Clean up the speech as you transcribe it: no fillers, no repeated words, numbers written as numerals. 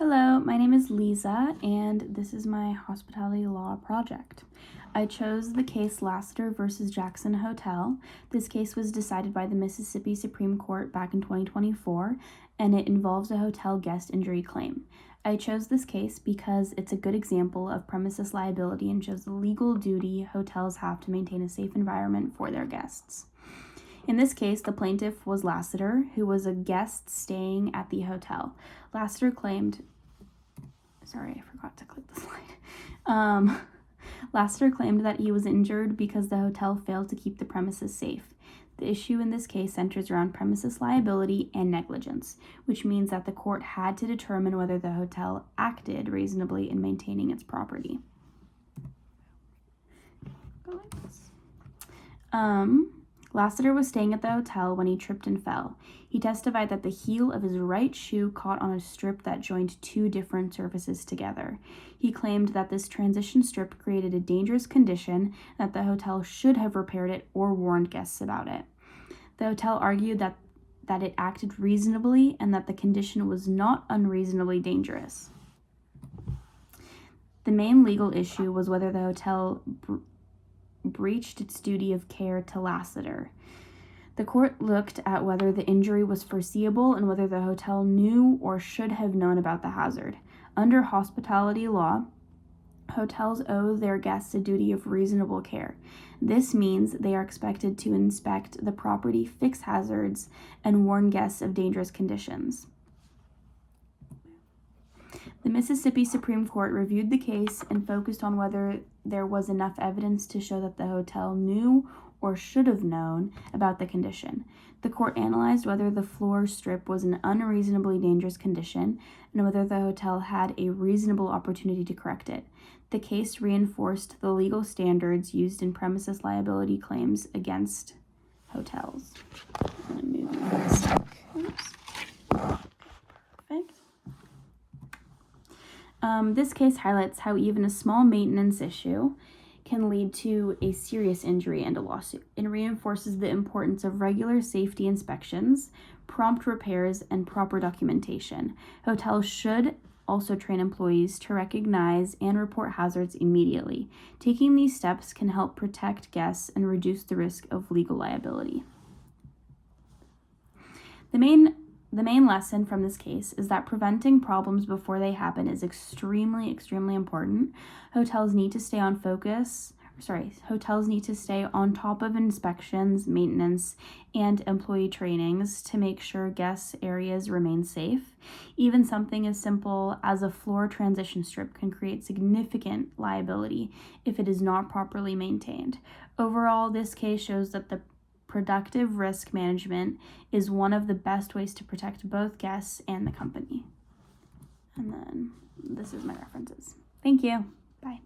Hello, my name is Lisa, and this is my hospitality law project. I chose the case Lassiter versus Jackson Hotel. This case was decided by the Mississippi Supreme Court back in 2024, and it involves a hotel guest injury claim. I chose this case because it's a good example of premises liability and shows the legal duty hotels have to maintain a safe environment for their guests. In this case, the plaintiff was Lassiter, who was a guest staying at the hotel. Lassiter claimed, I forgot to click the slide. Lassiter claimed that he was injured because the hotel failed to keep the premises safe. The issue in this case centers around premises liability and negligence, which means that the court had to determine whether the hotel acted reasonably in maintaining its property. Go like this. Lassiter was staying at the hotel when he tripped and fell. He testified that the heel of his right shoe caught on a strip that joined two different surfaces together. He claimed that this transition strip created a dangerous condition, that the hotel should have repaired it or warned guests about it. The hotel argued that it acted reasonably and that the condition was not unreasonably dangerous. The main legal issue was whether the hotel breached its duty of care to Lassiter. The court looked at whether the injury was foreseeable and whether the hotel knew or should have known about the hazard. Under hospitality law, hotels owe their guests a duty of reasonable care. This means they are expected to inspect the property, fix hazards, and warn guests of dangerous conditions. The Mississippi Supreme Court reviewed the case and focused on whether there was enough evidence to show that the hotel knew or should have known about the condition. The court analyzed whether the floor strip was an unreasonably dangerous condition and whether the hotel had a reasonable opportunity to correct it. The case reinforced the legal standards used in premises liability claims against hotels. I'm going to move this. Oops. Perfect. This case highlights how even a small maintenance issue can lead to a serious injury and a lawsuit. It reinforces the importance of regular safety inspections, prompt repairs, and proper documentation. Hotels should also train employees to recognize and report hazards immediately. Taking these steps can help protect guests and reduce the risk of legal liability. The main lesson from this case is that preventing problems before they happen is extremely important. Hotels need to stay on top of inspections, maintenance, and employee trainings to make sure guest areas remain safe. Even something as simple as a floor transition strip can create significant liability if it is not properly maintained. Overall, this case shows that the productive risk management is one of the best ways to protect both guests and the company. And then this is my references. Thank you. Bye.